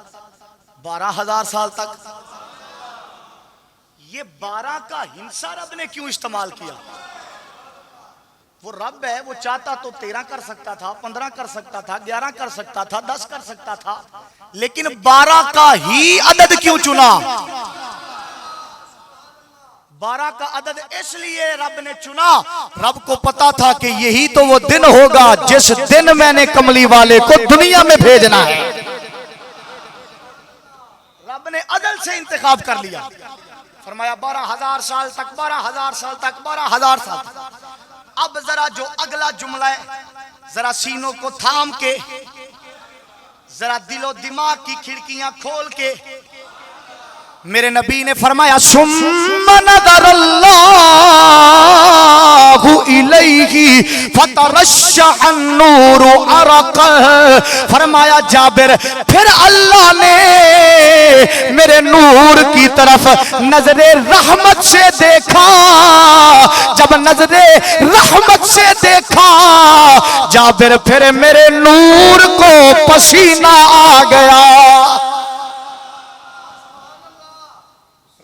12,000 سال تک، یہ 12 کا ہندسہ رب نے کیوں استعمال کیا؟ وہ رب ہے، وہ چاہتا تو 13 کر سکتا تھا، 15 کر سکتا تھا، 11 کر سکتا تھا، 10 کر سکتا تھا، لیکن 12 کا ہی عدد کیوں چنا؟ 12 کا عدد اس لیے رب نے چنا، رب کو پتا تھا کہ یہی تو وہ دن ہوگا جس دن میں نے کملی والے کو دنیا میں بھیجنا ہے۔ رب نے عدل سے انتخاب کر لیا، فرمایا 12,000 سال تک، 12,000 سال تک، 12,000 سال تک۔ اب ذرا جو اگلا جملہ ہے ذرا سینوں کو تھام کے، ذرا دل و دماغ کی کھڑکیاں کھول کے میرے نبی نے فرمایا ثم نظر اللہ الیہ فترشح النور عرقا، فرمایا جابر پھر اللہ نے میرے نور کی طرف نظر رحمت سے دیکھا، جب نظر رحمت سے دیکھا جابر پھر میرے نور کو پسینہ آ گیا۔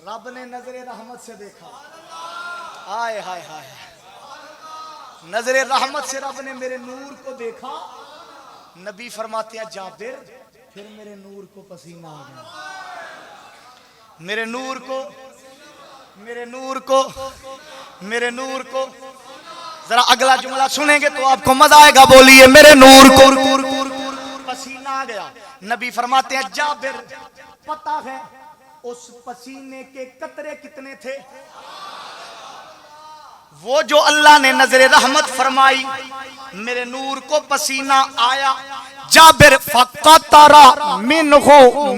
رب نے نظر رحمت سے دیکھا، آئے ہائے ہائے، نظر رحمت سے رب نے میرے نور کو دیکھا۔ نبی فرماتے ہیں جابر پھر میرے نور کو پسینہ آ گیا، میرے نور کو، میرے نور کو، میرے نور کو۔ ذرا اگلا جملہ سنیں گے تو آپ کو مزہ آئے گا، بولیے میرے نور کو پسینہ آ گیا۔ نبی فرماتے ہیں جابر پتہ ہے اس پسینے کے قطرے کتنے تھے؟ وہ جو اللہ نے نظر رحمت فرمائی، میرے نور کو پسینہ آیا. جابر فقطر منه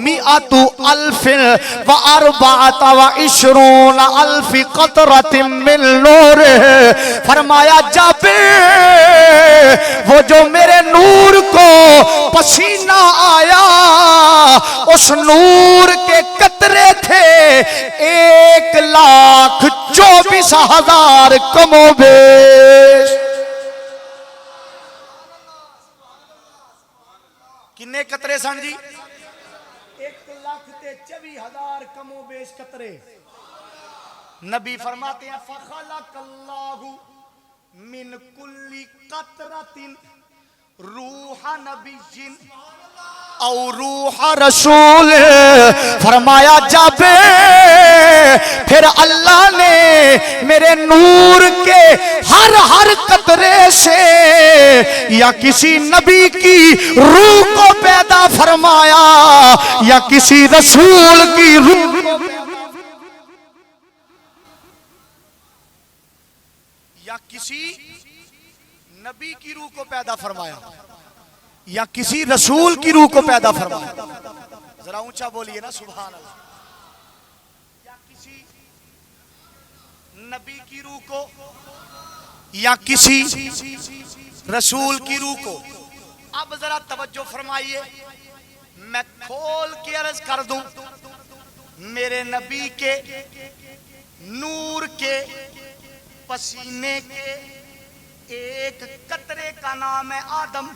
124,000 قطرة من نور. فرمایا جابر وہ جو میرے نور کو پسینہ آیا اس نور کے قطرے تھے 1,24,000 کم و بیش. کنے قطرے سن جی؟ 1,24,000 کم و بیش قطرے. نبی فرماتے ہیں فخلق اللہ من کل قطرۃ روح نبی او روح رسول. فرمایا جابر پھر اللہ نے میرے نور کے ہر قطرے سے یا کسی نبی کی روح کو پیدا فرمایا یا کسی رسول کی روح کو یا کسی نبی کی روح کو پیدا فرمایا یا کسی رسول کی روح کو پیدا فرمایا. ذرا اونچا بولیے نا سبحان اللہ. یا کسی نبی کی روح کو یا کسی رسول کی روح کو. اب ذرا توجہ فرمائیے، میں کھول کے عرض کر دوں، میرے نبی کے نور کے پسینے کے ایک قطرے کا نام ہے آدم.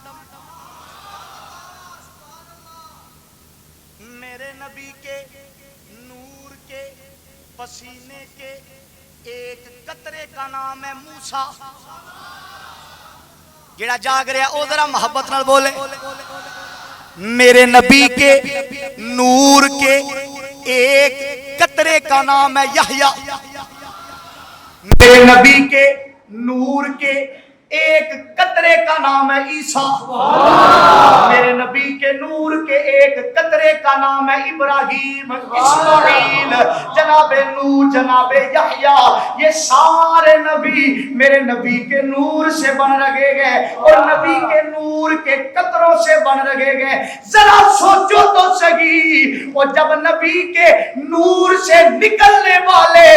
میرے نبی کے نور کے پسینے کے ایک قطرے کا نام ہے موسیٰ. جڑا جاگ رہا او ذرا محبت نال بولے. میرے نبی کے نور کے ایک قطرے کا نام ہے یحییٰ. میرے نبی کے نور کے ایک قطرے کا نام ہے عیسیٰ. میرے نبی کے نور کے ایک قطرے کا نام ہے ابراہیم، اسماعیل، جناب نوح، جناب یحییٰ. یہ سارے نبی میرے نبی کے نور سے بن رکھے گئے اور نبی کے نور کے قطروں سے بن رکھے گئے. ذرا سوچو تو صحیح، اور جب نبی کے نور سے نکلنے والے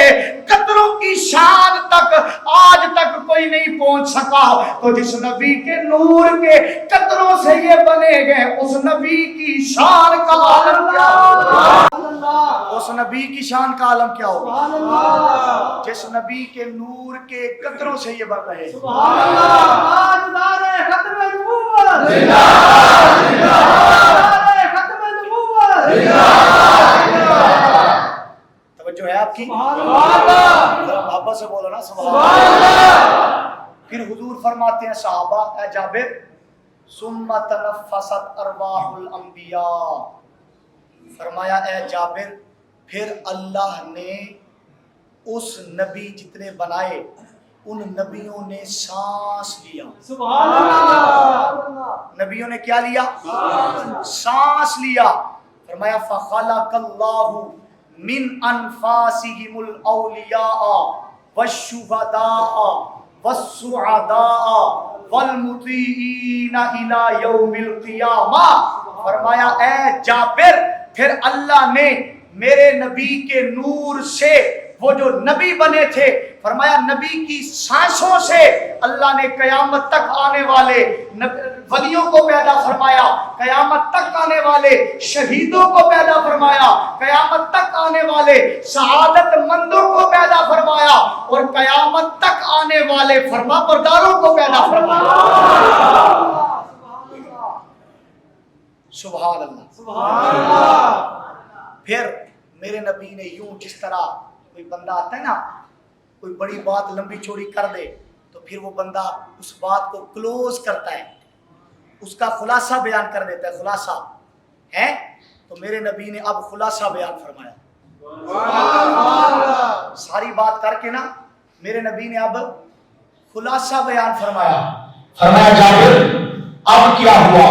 قطروں کی شان تک آج تک کوئی نہیں پہنچ سکا، تو جس نبی کے نور کے قطروں سے یہ بنے گئے اس نبی کی شان کا عالم کیا ہوگا؟ اس نبی کی شان کا عالم کیا ہوگا جس نبی کے نور کے قطروں سے یہ بن رہے ہیں. توجہ ہے آپ کی؟ محبت سے بولو نا سبحان اللہ. پھر حضور فرماتے ہیں صحابہ اے جابر ثم تنفست ارواح الانبیاء. فرمایا اے جابر پھر اللہ نے اس نبی جتنے بنائے ان نبیوں نے سانس لیا. سبحان اللہ. نبیوں نے کیا لیا؟ سانس لیا. فرمایا فخلق اللہ من انفاسہم الاولیاء والشہداء والسعداء والمطیعین الی یوم القیامہ. فرمایا اے جابر پھر اللہ نے میرے نبی کے نور سے وہ جو نبی بنے تھے، فرمایا نبی کی سانسوں سے اللہ نے قیامت تک آنے والے ولیوں کو پیدا فرمایا، قیامت تک آنے والے شہیدوں کو پیدا فرمایا، قیامت تک آنے والے سعادت مندوں کو پیدا فرمایا اور قیامت تک آنے والے فرما برداروں کو پیدا فرمایا. سبحان اللہ. سبحان اللہ. پھر میرے نبی نے یوں جس طرح کوئی بندہ آتا ہے نا، کوئی بڑی بات لمبی چوڑی کر دے تو پھر وہ بندہ اس بات کو کلوز کرتا ہے، اس کا خلاصہ بیان کر دیتا ہے. خلاصہ ہے تو میرے نبی نے اب خلاصہ بیان فرمایا. ساری بات کر کے نا میرے نبی نے اب خلاصہ بیان فرمایا. فرمایا جابر اب کیا ہوا؟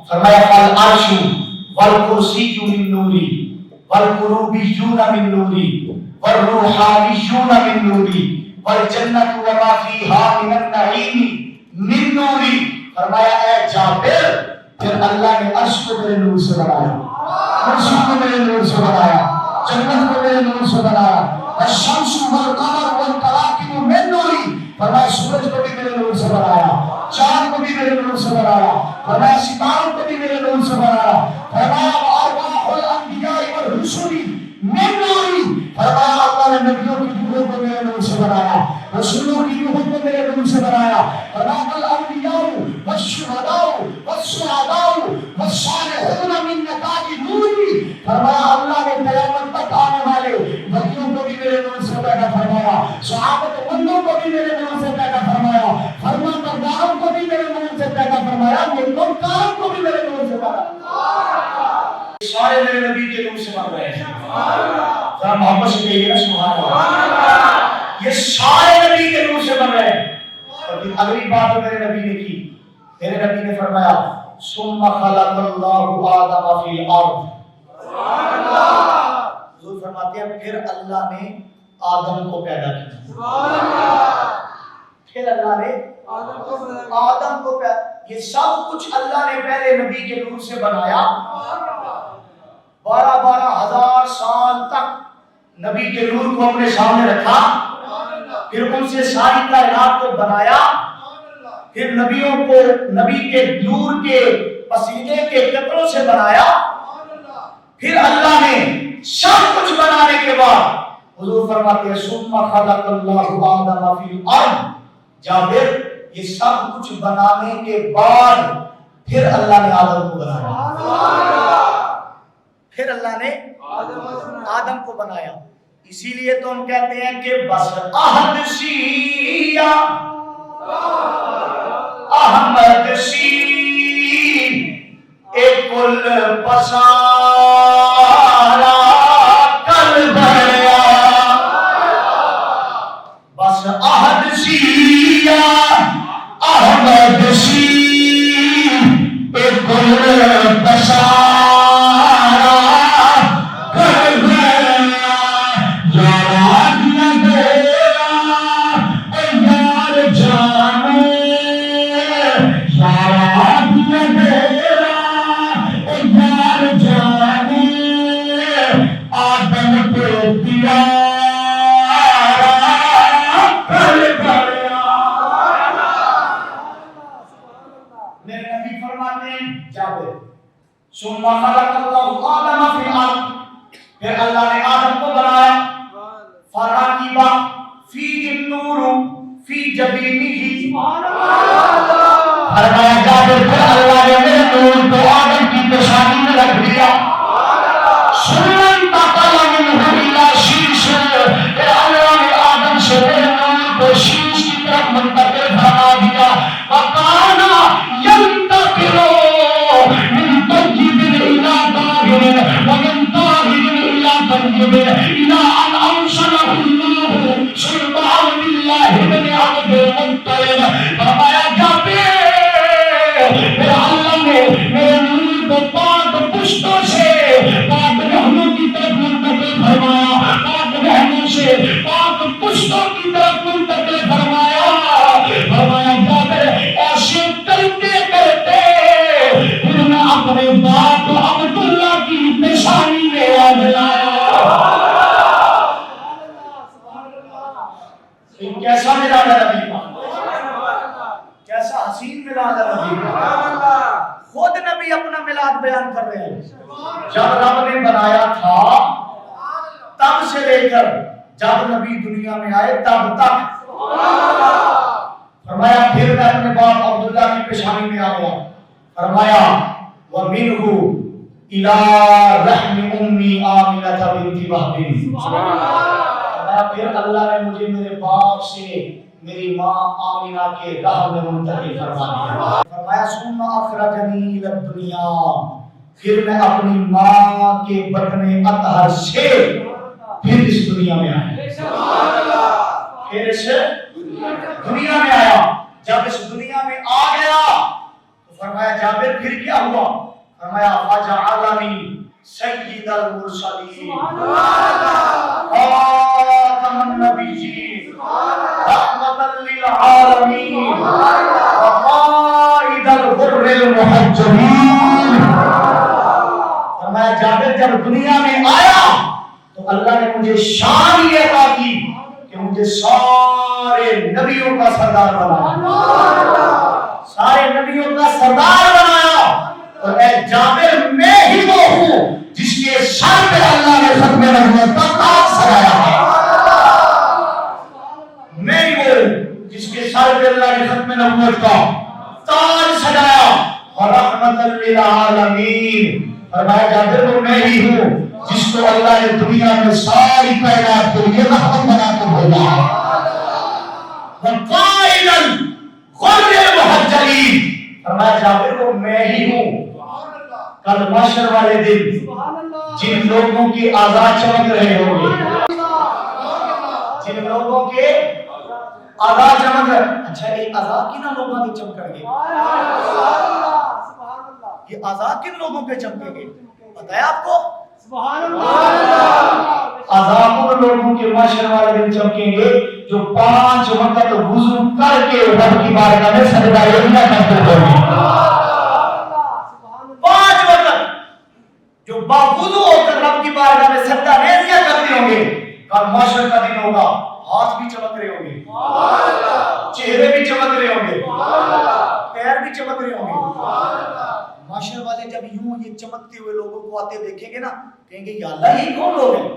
فرمایا فالعرش والکرسی من نوری والقروبیون من نوری والروحانیون من نوری والجنت وما فیہا من النعیم من نوری. فرمایا اے جابر پھر اللہ نے عرش کو میرے نور سے بنایا, عرش کو میرے نور سے بنایا, جنت کو میرے نور سے بنایا. الشمس والقمر والکواکب من نوری. فرمایا سورج کو بھی میرے نور سے بنایا, چاند کو بھی میرے نور سے بنایا. فرمایا ستاروں کو بھی میرے نور سے بنایا. فرمایا وارواح الانبیاء والرسل من نوری. فرمایا اللہ نے نبیوں کی روحوں کو میرے نور سے بنایا, رسولوں کی روحوں کو میرے نور سے بنایا. فرمایا الانبیاء والشہداء والشہداء والصالحون من نتاج نوری. فرمایا اللہ نے قیامت تک آنے والے ولیوں کو بھی میرے نور سے پیدا فرمایا, صحابت مندوں کو بھی میرے نور سے پیدا فرمایا, فرما برداروں کو بھی میرے نور سے پیدا فرمایا, ملکوں کاروں کو بھی میرے نور سے پیدا فرمایا. سارے میرے نبی کے نور سے بن رہے ہیں. ذرا محبت سے کہیے نا سبحان اللہ. یہ سارے نبی کے نور سے بن رہے ہیں. اور پھر اگلی بات جو میرے نبی نے کی, میرے نبی نے فرمایا ثم خلق اللہ آدم فی الارض. سبحان اللہ. حضور فرماتے ہیں پھر اللہ نے آدم کو پیدا کیا. سبحان اللہ. پھر اللہ نے آدم کو پیدا. یہ سب کچھ اللہ نے پہلے نبی کے نور سے بنایا. 12,000 سال تک نبی کے نور کو اپنے سامنے رکھا, پھر ان سے ساری کائنات کو بنایا, پھر نبیوں کو نبی کے نور کے پسینے کے قطروں سے بنایا. پھر اللہ نے سب کچھ بنانے کے بعد حضور فرماتے ہیں ثم خلق اللہ آدم فی الارض. جابر یہ سب کچھ بنانے کے بعد پھر اللہ نے آدم کو بنایا. پھر اللہ نے آدم کو بنایا. اسی لیے تو ہم کہتے ہیں کہ بس احد شیعہ احمد شی ایک کل پسارا کل بھریا. بس احد شیعہ احمد شی ایک کل پسارا ثم خلق اللہ آدم فی الارض. پھر اللہ نے آدم کو بنایا. فراکب فیہ النور فی جبینہ. فرمایا جابر پھر اللہ نے میرے نور کو آدم کی پیشانی میں رکھ دیا. سنن تقل منہ الی شیش. پھر اللہ نے آدم سے میرے نور کو شیش کی طرف منتقل فرما دیا. وکانا ینتقل ومن طاهر إلى طيب إلى أن أرسله الله سلطان بالله من عبد المطلب. فرمایا جابر پھر اللہ نے میرے نور کو پاک پشتوں سے پاک رحموں کی طرف منتقل فرمایا, پاک رحموں سے پاک پشتوں کی طرف منتقل فرمایا. فرمایا جابر ایسے کرتے کرتے پھر میں اپنے باپ عبداللہ کی نشانی میں آ گیا. کیسا ملاد ہے نبی کا, کیسا حسین ملاد ہے نبی کا. خود نبی اپنا ملاد بیان کر رہے ہیں. جب رب نے بنایا تھا تب سے لے کر جب نبی دنیا میں آئے تب تک. فرمایا پھر میں اپنے باپ عبداللہ کی پیشانی میں آ گیا. فرمایا وَمِنْهُ إِلَىٰ رَحْمِ أُمِّي آمِنَةَ بِنْتِ وَهْبٍ. پھر اللہ نے مجھے میرے باپ سے میری ماں آمینہ کے رحم میں منتقل فرما دیا. فرمایا ثُمَّ أَخْرَجَنِي إِلَى الدُّنْيَا. پھر میں اپنی ماں کے بطن اطہر سے پھر اس دنیا میں آیا. پھر اس دنیا میں آیا. جب اس دنیا میں آ گیا تو فرمایا جابر پھر کیا ہوا. فرمایا فَجَعَلَنِي سَيِّدَ الْمُرْسَلِينَ خَاتَمَ النَّبِيِّينَ للعالمین وقائد الغر المحجلین. فرمایا جابر جب دنیا میں آیا تو اللہ نے مجھے شان یہ عطا کی کہ مجھے سارے نبیوں کا سردار بنایا, سارے نبیوں کا سردار بنایا. اور اے جابر میں ہی وہ ہوں جس کے سر پہ اللہ نے ختم نبوت کا تاج سجایا ہے. میں ہی وہ جس کے سر پہ اللہ نے ختم نبوت کا تاج سجایا. اور رحمت للعالمین, فرمایا جابر وہ میں ہی ہوں جس کو اللہ نے دنیا میں ساری کائنات کے لیے رحمت بنا کر بھیجا ہے. وقائد الغر المحجلین, فرمایا جابر وہ میں ہی ہوں کل محشر والے دن جن لوگوں کی آزاد چمک رہے ہوں گے, جن لوگوں کے آزاد چمک رہے. اچھا ایک آزاد کی نہ لوگوں کے چمکیں گے, یہ آزاد کن لوگوں پہ چمکیں گے پتہ ہے آپ کو؟ آزاد ان لوگوں کے محشر والے دن چمکیں گے جو 5 وقت وضو کر کے رب کی بارگاہ میں سجدہ یمنہ کرتے ہوں گے. 5 وقت جو باوضو ہو کر رب کی بارگاہ میں سجدہ ریزیاں کرتے ہوں گے. کل محشر کا دن ہوگا, ہاتھ بھی چمک رہے ہوں گے, چہرے بھی چمک رہے ہوں گے, پیر بھی چمک رہے ہوں گے. محشر والے جب یوں یہ چمکتے ہوئے لوگوں کو آتے دیکھیں گے نا, کہیں گے یا اللہ یہ کون لوگ ہیں,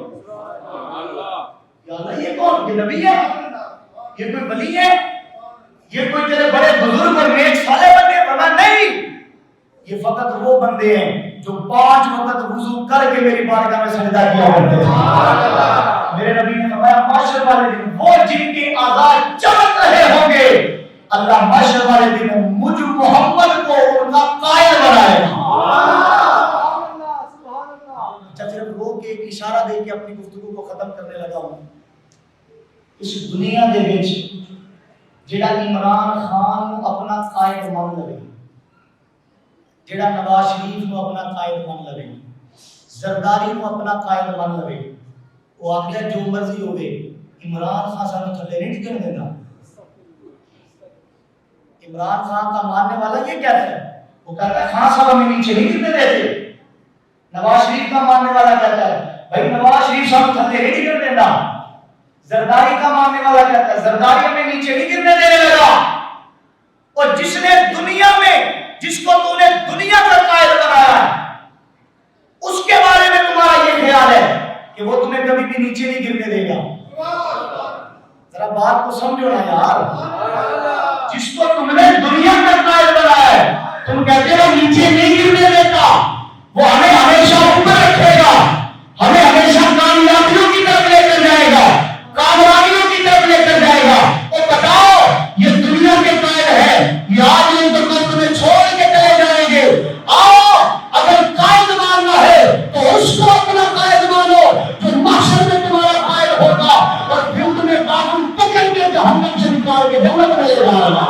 یا اللہ یہ کون, یہ نبی ہے, یہ کوئی ولی ہے, یہ کوئی تیرے بڑے بزرگ اور نیک صالح بندے ہیں. فرمایا نہیں, یہ فقط وہ بندے ہیں جو 5 وقت وضو کر کے میری بارگاہ میں سجدہ کیا کرتے ہیں. میرے نبی نے فرمایا محشر والے دن وہ جن کے اعضاء چمک رہے ہوں گے اللہ محشر والے دن مجھ محمد کو ان کا قائل بنائے گا. اچھا صرف روک کے ایک اشارہ دے کے اپنی گفتگو کو ختم کرنے لگا ہوں. اس دنیا دے وچ جڑا عمران خان نو اپنا قائد مان لے, جڑا نواز شریف نو اپنا قائد مان لے, زرداری نو اپنا قائد مان لے, وہ آخر جو مرضی ہوگی عمران خان سانو تھلے نہیں ٹکن دینا. عمران خان کا ماننے والا یہ کہتا ہے, وہ کہتا ہے خان صاحب ہمیں نیچے نہیں گرنے دیتے. نواز شریف کا ماننے والا کہتا ہے بھائی نواز شریف صاحب تھلے نہیں ٹکن دینا. زرداری کا ماننے والا کہتا ہے زرداری ہمیں نیچے نہیں گرنے دینے لگا. اور جس نے دنیا میں جس کو تو نے دنیا کا قائد بنایا ہے اس کے بارے میں تمہارا یہ خیال ہے کہ وہ تمہیں کبھی بھی نیچے نہیں گرنے دے گا. ذرا بات کو سمجھو نا یار, جس کو تم نے دنیا کا قائد بنایا ہے تم کہتے ہو نیچے نہیں گرنے دیتا, وہ ہمیں ہمیشہ اوپر رکھے گا, ہمیں ہمیشہ کامیابیوں کی طرف لے کر جائے گا, کامیابیوں کی طرف لے کر جائے گا. اور بتاؤ یہ دنیا کے قائد ہے, یہ آج ان کو تمہیں چھوڑ کے چلے جائیں گے. آؤ اگر قائد ماننا ہے تو اس کو اپنا قائد مانو جو محشر میں تمہارا قائد ہوگا اور پھر تمہیں قانون پکڑ کے جہنم سے نکال کے جنت میں لے جائے گا.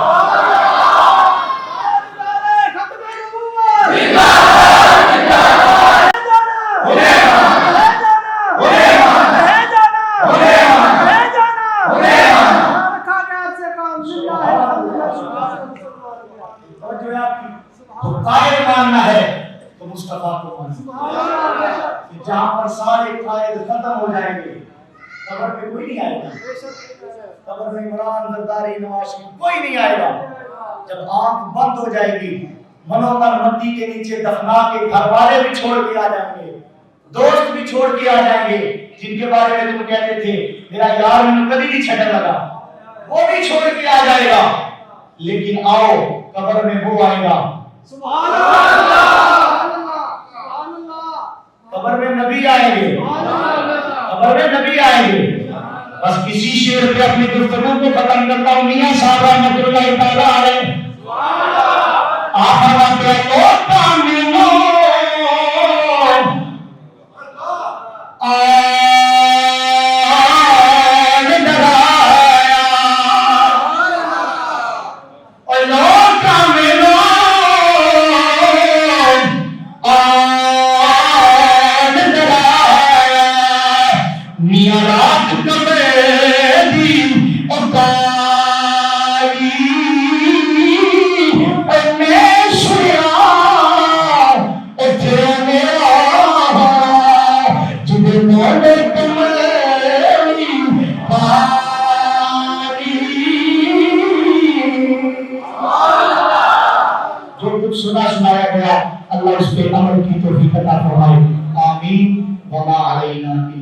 قائد ماننا ہے تو مصطفیٰ کو ماننا. جہاں پر سارے قائد ختم ہو جائیں گے قبر پہ کوئی نہیں آئے گا, قبر میں عمران زرداری نواز شریف کوئی نہیں آئے گا. جب آنکھ بند ہو جائے گی منومن مٹی کے نیچے دفنا کے گھر والے بھی چھوڑ کے آ جائیں گے, دوست بھی چھوڑ کے آ جائیں گے جن کے بارے میں تم کہتے تھے میرا یار مجھے کبھی نہیں چھٹنے لگا, وہ بھی چھوڑ کے آ جائے گا. لیکن آؤ قبر میں وہ آئے گا, سبحان اللہ, قبر میں نبی آئیں گے, قبر میں نبی آئیں گے. بس کسی شعر پہ اپنی گفتگو کو ختم کرتا ہوں. میاں صاحب رحمۃ اللہ تعالیٰ علیہ آپ فرماتے ہیں او کاملو آن ڈرایا, او کاملو آن ڈرایا, میاں رات کبھی دی اتا اللہ اس پہ عمل کی توفیق عطا فرمائے. آمین. وما علینا